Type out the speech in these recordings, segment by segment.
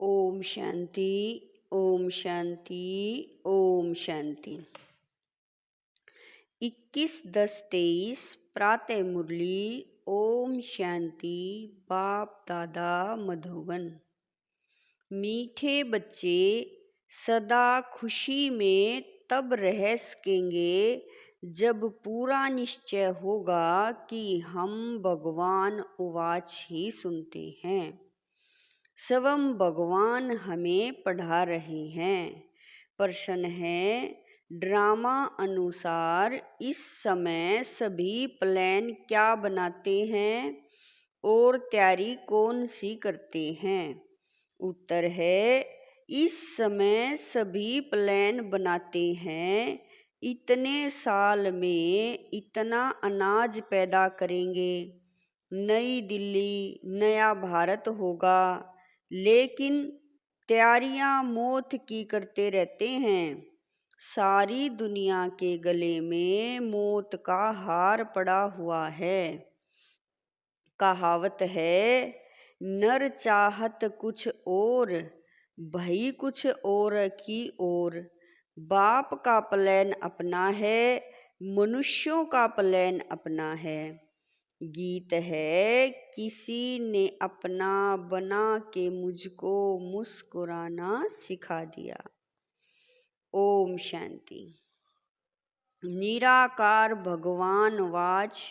ओम शांति। ओम शांति। ओम शांति। 21-10-23 प्रातः मुरली। ओम शांति। बाप दादा मधुबन। मीठे बच्चे सदा खुशी में तब रह सकेंगे जब पूरा निश्चय होगा कि हम भगवान उवाच ही सुनते हैं। स्वयं भगवान हमें पढ़ा रहे हैं। प्रश्न है, ड्रामा अनुसार इस समय सभी प्लान क्या बनाते हैं और तैयारी कौन सी करते हैं? उत्तर है, इस समय सभी प्लान बनाते हैं। इतने साल में इतना अनाज पैदा करेंगे, नई दिल्ली, नया भारत होगा, लेकिन तैयारियां मौत की करते रहते हैं। सारी दुनिया के गले में मौत का हार पड़ा हुआ है। कहावत है, नर चाहत कुछ और, भई कुछ और की ओर। बाप का प्लान अपना है, मनुष्यों का प्लान अपना है। गीत है, किसी ने अपना बना के मुझको मुस्कुराना सिखा दिया। ओम शांति। निराकार भगवान वाच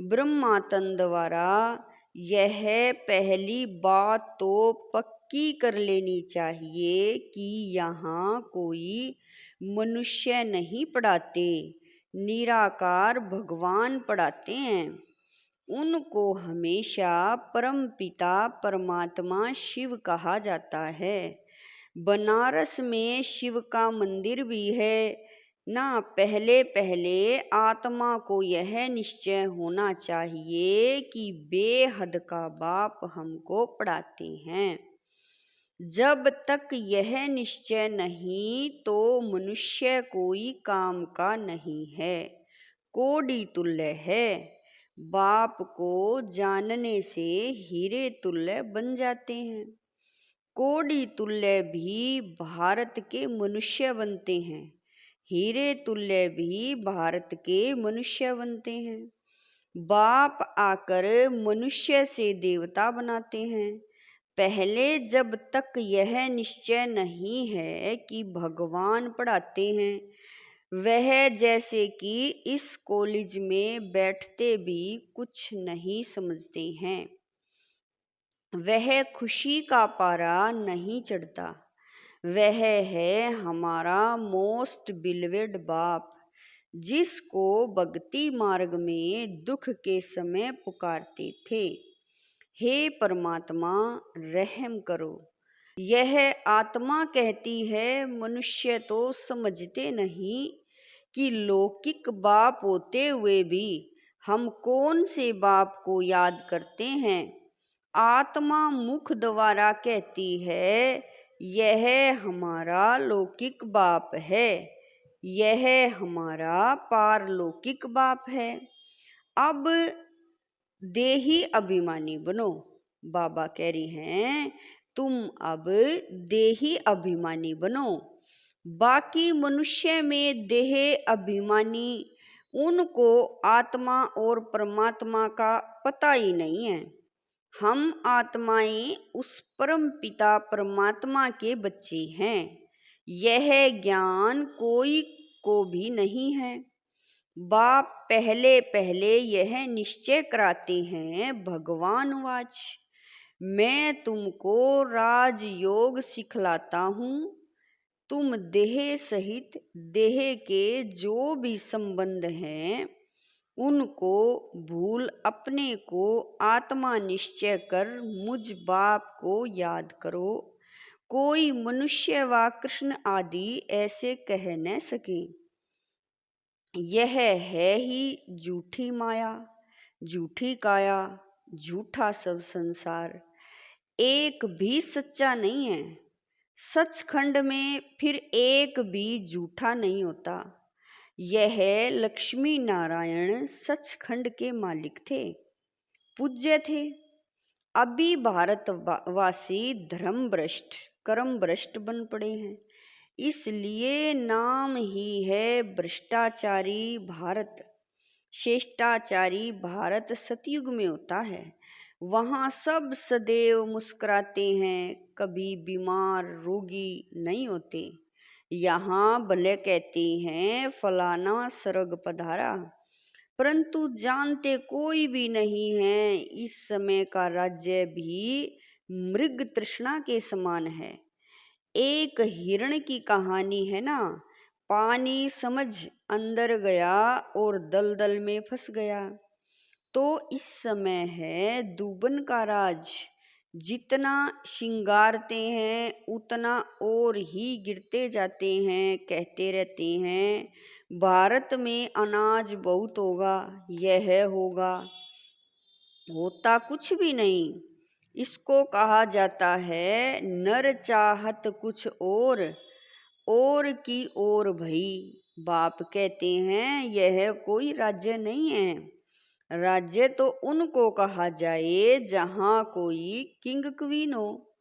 ब्रह्मातन द्वारा यह पहली बात तो पक्की कर लेनी चाहिए कि यहाँ कोई मनुष्य नहीं पढ़ाते, निराकार भगवान पढ़ाते हैं। उनको हमेशा परम पिता परमात्मा शिव कहा जाता है। बनारस में शिव का मंदिर भी है ना। पहले पहले आत्मा को यह निश्चय होना चाहिए कि बेहद का बाप हमको पढ़ाते हैं। जब तक यह निश्चय नहीं तो मनुष्य कोई काम का नहीं है, कोड़ी तुल्य है। बाप को जानने से हीरे तुल्य बन जाते हैं। कोड़ी तुल्य भी भारत के मनुष्य बनते हैं, हीरे तुल्य भी भारत के मनुष्य बनते हैं। बाप आकर मनुष्य से देवता बनाते हैं। पहले जब तक यह निश्चय नहीं है कि भगवान पढ़ाते हैं, वह जैसे कि इस कॉलेज में बैठते भी कुछ नहीं समझते हैं, वह खुशी का पारा नहीं चढ़ता। वह है हमारा मोस्ट बिलवेड बाप, जिसको भक्ति मार्ग में दुख के समय पुकारते थे, हे परमात्मा रहम करो। यह आत्मा कहती है, मनुष्य तो समझते नहीं कि लौकिक बाप होते हुए भी हम कौन से बाप को याद करते हैं। आत्मा मुख द्वारा कहती है, यह हमारा लौकिक बाप है, यह हमारा पारलौकिक बाप है। अब देही अभिमानी बनो। बाबा कह रही हैं, तुम अब देही अभिमानी बनो। बाकी मनुष्य में देह अभिमानी, उनको आत्मा और परमात्मा का पता ही नहीं है। हम आत्माएं उस परम पिता परमात्मा के बच्चे हैं। यह ज्ञान कोई को भी नहीं है। बाप पहले पहले यह निश्चय कराते हैं, भगवान वाच, मैं तुमको राजयोग सिखलाता हूँ। तुम देह सहित देह के जो भी संबंध हैं, उनको भूल अपने को आत्मा निश्चय कर मुझ बाप को याद करो। कोई मनुष्य व कृष्ण आदि ऐसे कह न सके। यह है ही झूठी माया, झूठी काया, झूठा सब संसार, एक भी सच्चा नहीं है। सचखंड में फिर एक भी झूठा नहीं होता। यह लक्ष्मी नारायण सचखंड के मालिक थे, पूज्य थे। अभी भारतवासी धर्म भ्रष्ट कर्म भ्रष्ट बन पड़े हैं, इसलिए नाम ही है भ्रष्टाचारी भारत। शिष्टाचारी भारत सतयुग में होता है, वहाँ सब सदैव मुस्कुराते हैं, कभी बीमार रोगी नहीं होते। यहाँ भले कहते हैं फलाना स्वर्ग पधारा, परंतु जानते कोई भी नहीं है इस समय का राज्य भी मृग तृष्णा के समान है। एक हिरण की कहानी है ना, पानी समझ अंदर गया और दलदल में फंस गया। तो इस समय है दूबन का राज, जितना श्रृंगारते हैं उतना और ही गिरते जाते हैं। कहते रहते हैं भारत में अनाज बहुत होगा, यह होगा, होता कुछ भी नहीं। इसको कहा जाता है नर चाहत कुछ और की ओर भई। बाप कहते हैं यह कोई राज्य नहीं है, राज्य तो उनको कहा जाए जहाँ कोई किंग क्वीन हो।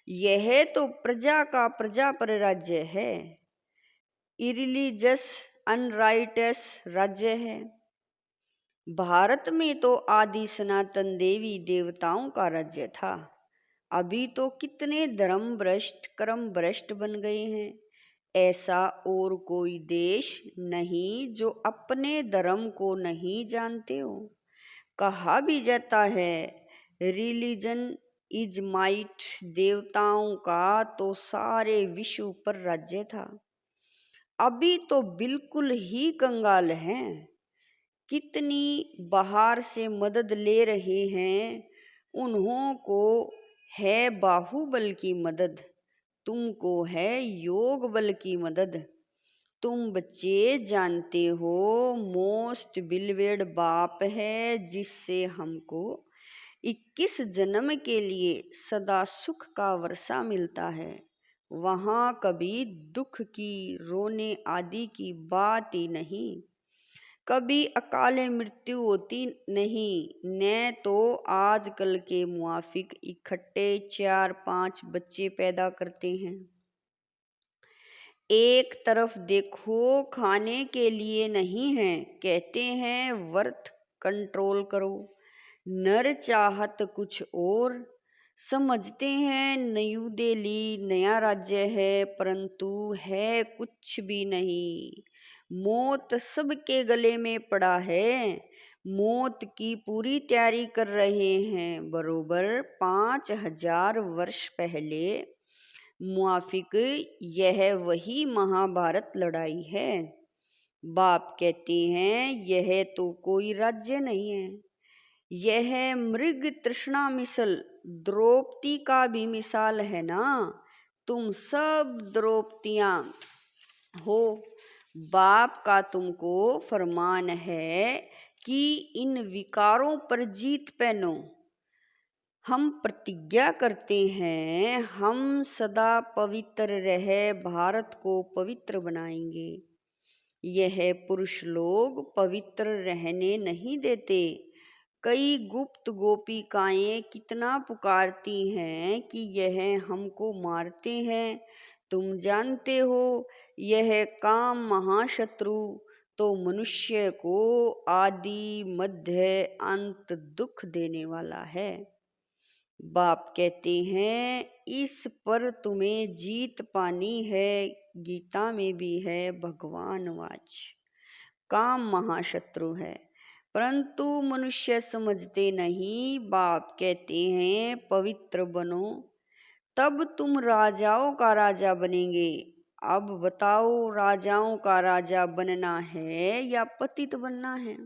यह तो प्रजा का प्रजा पर राज्य है, इरिलीजियस अनराइटस राज्य है। भारत में तो आदि सनातन देवी देवताओं का राज्य था, अभी तो कितने धर्म भ्रष्ट कर्म भ्रष्ट बन गए हैं। ऐसा और कोई देश नहीं जो अपने धर्म को नहीं जानते हो। कहा भी जाता है रिलीजन इज माइट, देवताओं का तो सारे विश्व पर राज्य था। अभी तो बिल्कुल ही कंगाल हैं, कितनी बाहर से मदद ले रहे हैं, उन्हों को है बाहुबल की मदद, तुमको है योग बल की मदद। तुम बच्चे जानते हो मोस्ट बिलवेड बाप है, जिससे हमको 21 जन्म के लिए सदा सुख का वर्षा मिलता है। वहाँ कभी दुख की रोने आदि की बात ही नहीं, कभी अकाल मृत्यु होती नहीं, न तो आजकल के मुआफिक इकट्ठे 4-5 बच्चे पैदा करते हैं। एक तरफ देखो खाने के लिए नहीं है, कहते हैं वर्थ कंट्रोल करो। नर चाहत कुछ और, समझते हैं न्यू दिल्ली नया राज्य है, परंतु है कुछ भी नहीं। मौत सबके गले में पड़ा है, मौत की पूरी तैयारी कर रहे हैं। बरोबर 5000 वर्ष पहले मुआफिक यह वही महाभारत लड़ाई है। बाप कहते हैं यह तो कोई राज्य नहीं है, यह मृग तृष्णा मिसल द्रौपदी का भी मिसाल है ना। तुम सब द्रौपदियाँ हो। बाप का तुमको फरमान है कि इन विकारों पर जीत पहनो। हम प्रतिज्ञा करते हैं हम सदा पवित्र रह भारत को पवित्र बनाएंगे। यह पुरुष लोग पवित्र रहने नहीं देते। कई गुप्त गोपिकाएं कितना पुकारती हैं कि यह हमको मारते हैं। तुम जानते हो यह काम महाशत्रु तो मनुष्य को आदि मध्य अंत दुख देने वाला है। बाप कहते हैं इस पर तुम्हें जीत पानी है, गीता में भी है भगवान वाच। काम महाशत्रु है, परंतु मनुष्य समझते नहीं। बाप कहते हैं पवित्र बनो, तब तुम राजाओं का राजा बनेंगे। अब बताओ राजाओं का राजा बनना है या पतित बनना है?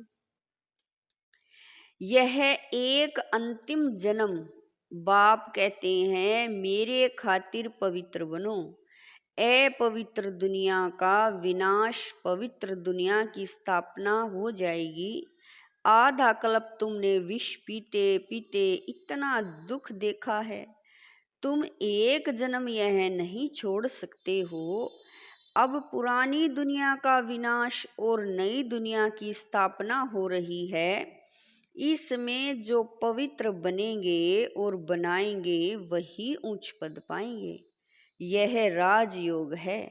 यह एक अंतिम जन्म। बाप कहते हैं मेरे खातिर पवित्र बनो। अपवित्र दुनिया का विनाश, पवित्र दुनिया की स्थापना हो जाएगी। आधा कल्प तुमने विष पीते पीते इतना दुख देखा है, तुम एक जन्म यह नहीं छोड़ सकते हो। अब पुरानी दुनिया का विनाश और नई दुनिया की स्थापना हो रही है, इसमें जो पवित्र बनेंगे और बनाएंगे वही उच्च पद पाएंगे। यह राजयोग है।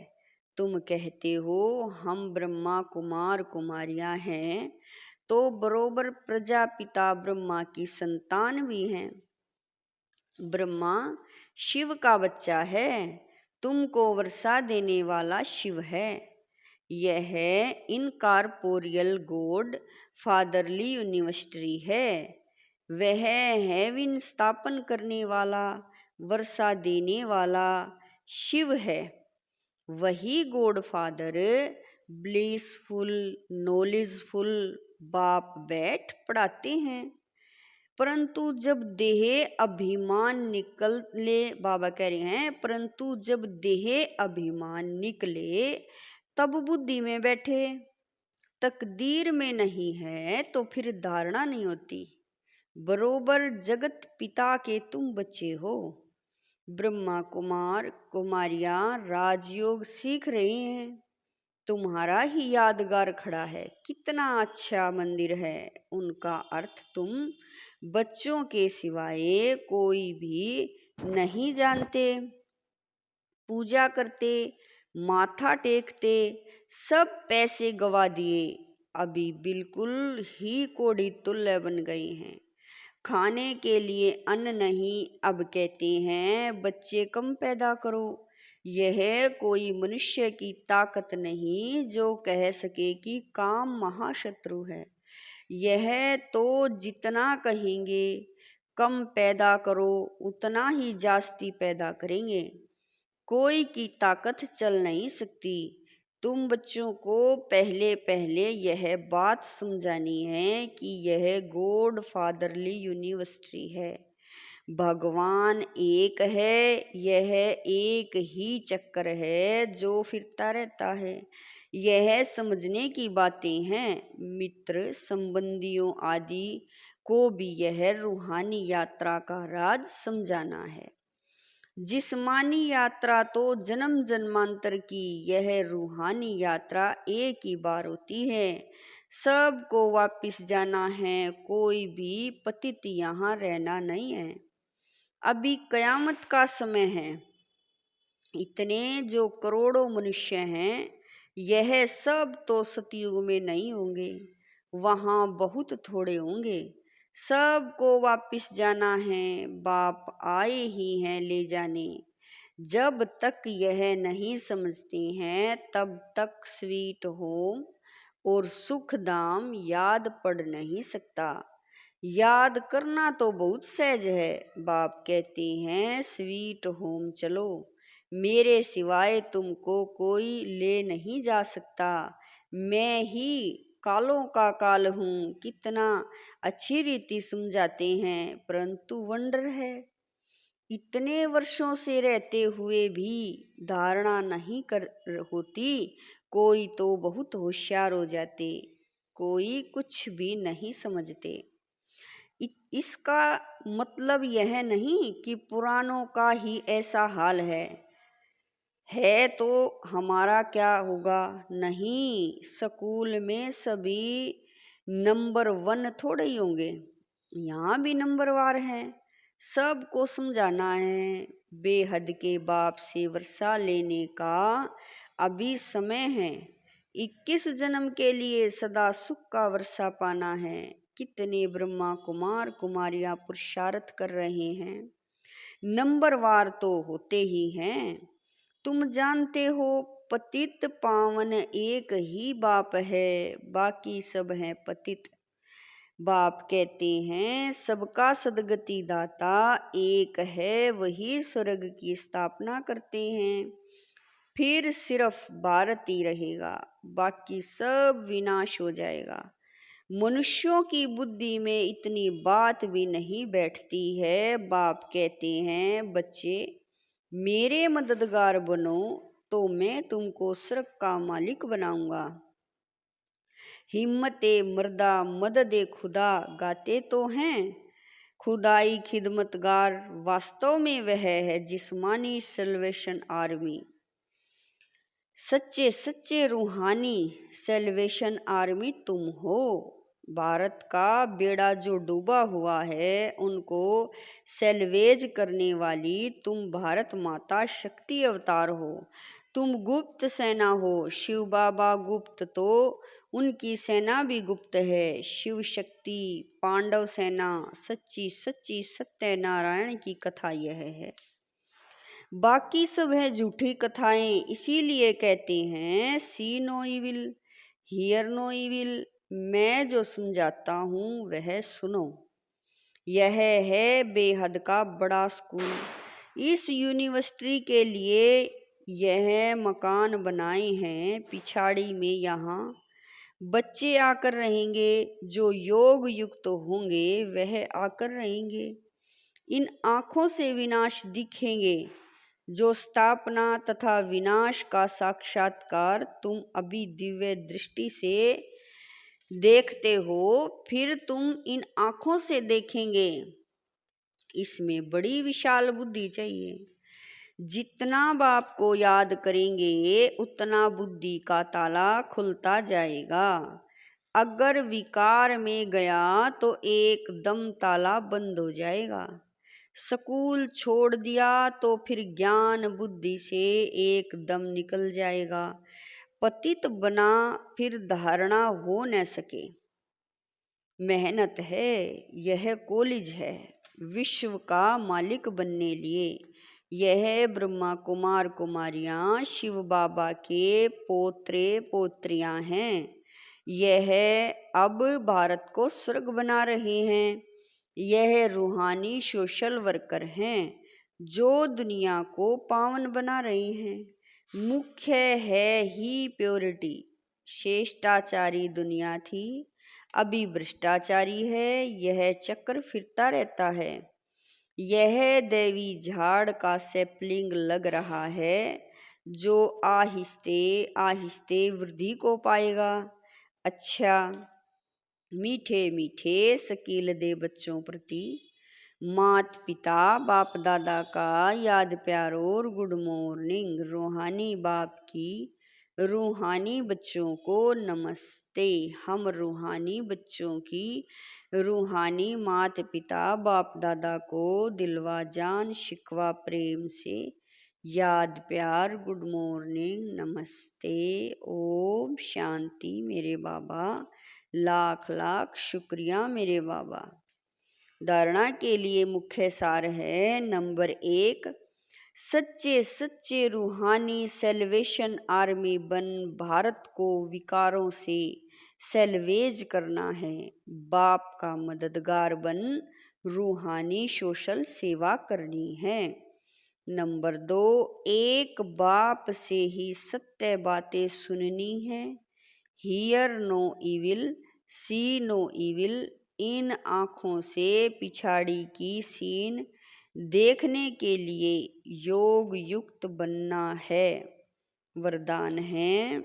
तुम कहते हो हम ब्रह्मा कुमार कुमारियां हैं, तो बरोबर प्रजापिता ब्रह्मा की संतान भी हैं। ब्रह्मा शिव का बच्चा है, तुमको वर्षा देने वाला शिव है। यह इनकॉर्पोरियल गॉड फादरली यूनिवर्सिटी है। वह हेवन स्थापन करने वाला, वर्षा देने वाला शिव है। वही गॉड फादर ब्लिसफुल नॉलेजफुल बाप बैठ पढ़ाते हैं। परंतु जब देह अभिमान निकले, बाबा कह रहे हैं, परंतु जब देह अभिमान निकले तब बुद्धि में बैठे। तकदीर में नहीं है तो फिर धारणा नहीं होती। बरोबर जगत पिता के तुम बच्चे हो। ब्रह्मा कुमार कुमारियां राजयोग सीख रहे हैं। तुम्हारा ही यादगार खड़ा है, कितना अच्छा मंदिर है। उनका अर्थ तुम बच्चों के सिवाय कोई भी नहीं जानते। पूजा करते, माथा टेकते, सब पैसे गवा दिए, अभी बिल्कुल ही कोढ़ी तुल्य बन गए हैं। खाने के लिए अन्न नहीं, अब कहते हैं बच्चे कम पैदा करो। यह कोई मनुष्य की ताकत नहीं जो कह सके कि काम महाशत्रु है। यह तो जितना कहेंगे कम पैदा करो उतना ही जास्ती पैदा करेंगे। कोई की ताकत चल नहीं सकती। तुम बच्चों को पहले पहले यह बात समझानी है कि यह गॉड फादरली यूनिवर्सिटी है। भगवान एक है, यह एक ही चक्कर है जो फिरता रहता है। यह समझने की बातें हैं। मित्र संबंधियों आदि को भी यह रूहानी यात्रा का राज समझाना है। जिस्मानी यात्रा तो जन्म जन्मांतर की, यह रूहानी यात्रा एक ही बार होती है। सबको वापिस जाना है, कोई भी पतित यहाँ रहना नहीं है। अभी कयामत का समय है। इतने जो करोड़ों मनुष्य हैं, यह सब तो सतयुग में नहीं होंगे, वहाँ बहुत थोड़े होंगे। सबको वापिस जाना है, बाप आए ही हैं ले जाने। जब तक यह नहीं समझते हैं तब तक स्वीट होम और सुख धाम याद पड़ नहीं सकता। याद करना तो बहुत सहज है। बाप कहते हैं स्वीट होम चलो, मेरे सिवाय तुमको कोई ले नहीं जा सकता। मैं ही कालों का काल हूँ। कितना अच्छी रीति समझाते हैं, परंतु वंडर है इतने वर्षों से रहते हुए भी धारणा नहीं कर होती। कोई तो बहुत होशियार हो जाते, कोई कुछ भी नहीं समझते। इसका मतलब यह नहीं कि पुरानों का ही ऐसा हाल है तो हमारा क्या होगा। नहीं, स्कूल में सभी नंबर 1 थोड़े ही होंगे, यहाँ भी नंबरवार हैं। सबको समझाना है। बेहद के बाप से वर्षा लेने का अभी समय है। 21 जन्म के लिए सदा सुख का वर्षा पाना है। कितने ब्रह्मा कुमार कुमारियां पुरुषार्थ कर रहे हैं। नंबरवार तो होते ही हैं। तुम जानते हो पतित पावन एक ही बाप है, बाकी सब हैं पतित। बाप कहते हैं सबका सदगति दाता एक है, वही स्वर्ग की स्थापना करते हैं। फिर सिर्फ भारत ही रहेगा, बाकी सब विनाश हो जाएगा। मनुष्यों की बुद्धि में इतनी बात भी नहीं बैठती है। बाप कहते हैं बच्चे मेरे मददगार बनो तो मैं तुमको स्वर्ग का मालिक बनाऊंगा। हिम्मते मर्दा मददे खुदा गाते तो हैं। खुदाई खिदमतगार वास्तव में वह है जिस्मानी सल्वेशन आर्मी। सच्चे सच्चे रूहानी सल्वेशन आर्मी तुम हो। भारत का बेड़ा जो डूबा हुआ है उनको सैल्वेज करने वाली तुम भारत माता शक्ति अवतार हो। तुम गुप्त सेना हो। शिव बाबा गुप्त तो उनकी सेना भी गुप्त है। शिव शक्ति पांडव सेना सच्ची सच्ची सत्यनारायण की कथा यह है। बाकी सब है झूठी कथाएं, इसीलिए कहते हैं see no evil hear no evil. मैं जो समझाता हूँ वह सुनो। यह है बेहद का बड़ा स्कूल। इस यूनिवर्सिटी के लिए यह मकान बनाए हैं। पिछाड़ी में यहाँ बच्चे आकर रहेंगे। जो योग युक्त होंगे वह आकर रहेंगे। इन आँखों से विनाश दिखेंगे। जो स्थापना तथा विनाश का साक्षात्कार तुम अभी दिव्य दृष्टि से देखते हो, फिर तुम इन आँखों से देखेंगे। इसमें बड़ी विशाल बुद्धि चाहिए। जितना बाप को याद करेंगे उतना बुद्धि का ताला खुलता जाएगा। अगर विकार में गया तो एकदम ताला बंद हो जाएगा। स्कूल छोड़ दिया तो फिर ज्ञान बुद्धि से एकदम निकल जाएगा। पतित बना फिर धारणा हो न सके। मेहनत है, यह कॉलेज है विश्व का मालिक बनने लिए। यह ब्रह्मा कुमार कुमारियाँ शिव बाबा के पोत्रे पोत्रियाँ हैं। यह अब भारत को स्वर्ग बना रहे हैं। यह रूहानी सोशल वर्कर हैं जो दुनिया को पावन बना रहे हैं। मुख्य है ही प्योरिटी। श्रेष्ठाचारी दुनिया थी, अभी भ्रष्टाचारी है। यह चक्र फिरता रहता है। यह देवी झाड़ का सैपलिंग लग रहा है जो आहिस्ते आहिस्ते वृद्धि को पाएगा। अच्छा मीठे मीठे शकील दे बच्चों प्रति मात पिता बाप दादा का याद प्यार और गुड मॉर्निंग। रूहानी बाप की रूहानी बच्चों को नमस्ते। हम रूहानी बच्चों की रूहानी मात पिता बाप दादा को दिलवा जान शिकवा प्रेम से याद प्यार गुड मॉर्निंग नमस्ते। ओम शांति मेरे बाबा। लाख लाख शुक्रिया मेरे बाबा। धारणा के लिए मुख्य सार है। नंबर 1, सच्चे सच्चे रूहानी सेल्वेशन आर्मी बन भारत को विकारों से सेल्वेज करना है। बाप का मददगार बन रूहानी सोशल सेवा करनी है। नंबर 2, एक बाप से ही सत्य बातें सुननी है। Hear no evil see no evil. इन आँखों से पिछाड़ी की सीन देखने के लिए योग युक्त बनना है। वरदान है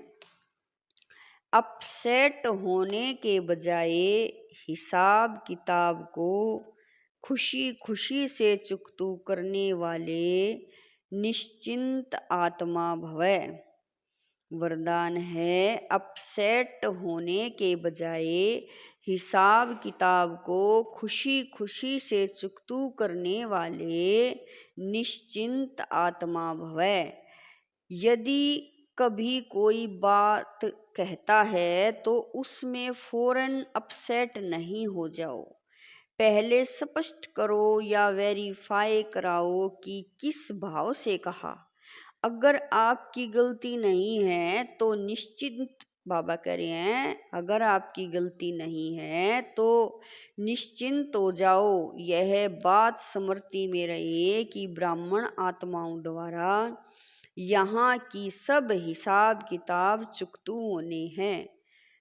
अपसेट होने के बजाय हिसाब किताब को खुशी खुशी से चुकतू करने वाले निश्चिंत आत्मा भवै। वरदान है अपसेट होने के बजाय हिसाब किताब को खुशी खुशी से चुकतू करने वाले निश्चिंत आत्मा भवै। यदि कभी कोई बात कहता है तो उसमें फौरन अपसेट नहीं हो जाओ। पहले स्पष्ट करो या वेरीफाई कराओ कि किस भाव से कहा। अगर आपकी गलती नहीं है तो निश्चिंत, बाबा कह रहे हैं अगर आपकी गलती नहीं है तो निश्चिंत हो जाओ। यह बात स्मृति में रहे कि ब्राह्मण आत्माओं द्वारा यहाँ की सब हिसाब किताब चुकतू होने हैं।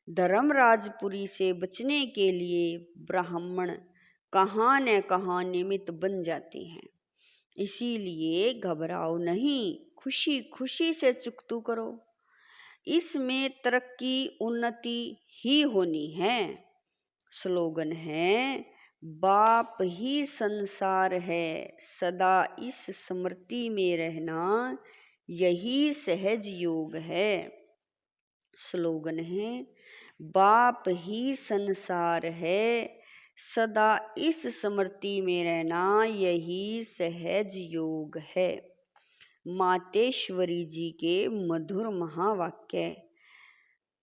धर्मराजपुरी से बचने के लिए ब्राह्मण कहाँ न कहाँ निमित्त बन जाते हैं। इसीलिए घबराओ नहीं, खुशी खुशी से चुकतू करो। इसमें तरक्की उन्नति ही होनी है। स्लोगन है बाप ही संसार है, सदा इस स्मृति में रहना यही सहज योग है। स्लोगन है बाप ही संसार है, सदा इस स्मृति में रहना यही सहज योग है। मातेश्वरी जी के मधुर महावाक्य।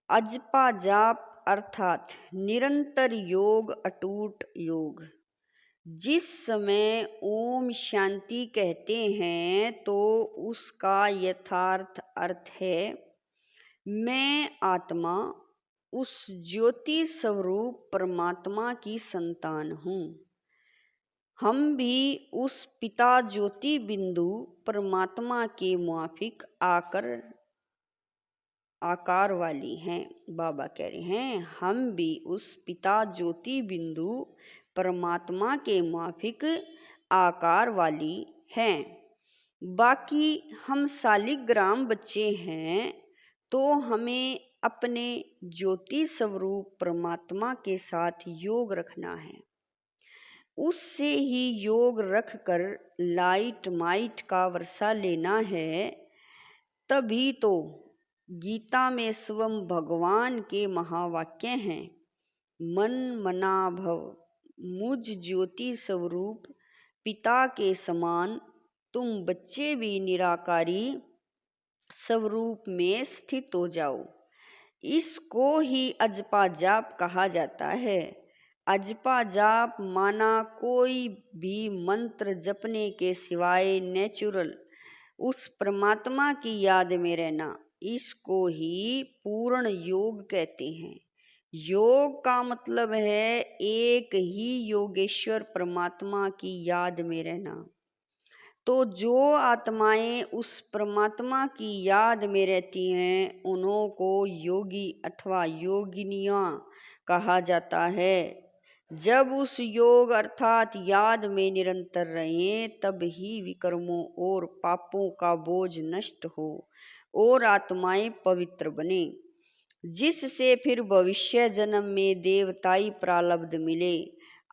अजपा जाप अर्थात निरंतर योग, अटूट योग। जिस समय ओम शांति कहते हैं तो उसका यथार्थ अर्थ है मैं आत्मा उस ज्योति स्वरूप परमात्मा की संतान हूँ। हम भी उस पिता ज्योति बिंदु परमात्मा के मुआफिक आकार वाली हैं। बाबा कह रहे हैं हम भी उस पिता ज्योति बिंदु परमात्मा के मुआफिक आकार वाली हैं। बाकी हम शालिग्राम बच्चे हैं तो हमें अपने ज्योति स्वरूप परमात्मा के साथ योग रखना है। उससे ही योग रख कर लाइट माइट का वर्षा लेना है। तभी तो गीता में स्वयं भगवान के महावाक्य हैं, मन मना भव, मुझ ज्योति स्वरूप पिता के समान तुम बच्चे भी निराकारी स्वरूप में स्थित हो जाओ। इसको ही अजपा जाप कहा जाता है। अजपा जाप माना कोई भी मंत्र जपने के सिवाय नेचुरल उस परमात्मा की याद में रहना। इसको ही पूर्ण योग कहते हैं। योग का मतलब है एक ही योगेश्वर परमात्मा की याद में रहना। तो जो आत्माएं उस परमात्मा की याद में रहती हैं उन्हों को योगी अथवा योगिनियां कहा जाता है। जब उस योग अर्थात याद में निरंतर रहें तब ही विकर्मों और पापों का बोझ नष्ट हो और आत्माएं पवित्र बने, जिससे फिर भविष्य जन्म में देवताई प्रारब्ध मिले।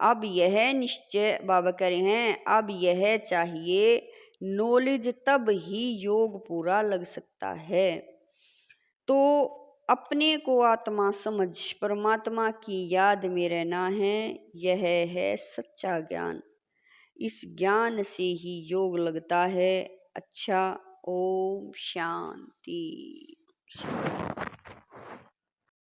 अब यह निश्चय बाबा कह रहे हैं अब यह चाहिए नॉलेज, तब ही योग पूरा लग सकता है। तो अपने को आत्मा समझ परमात्मा की याद में रहना है, यह है सच्चा ज्ञान। इस ज्ञान से ही योग लगता है। अच्छा, ओम शांति।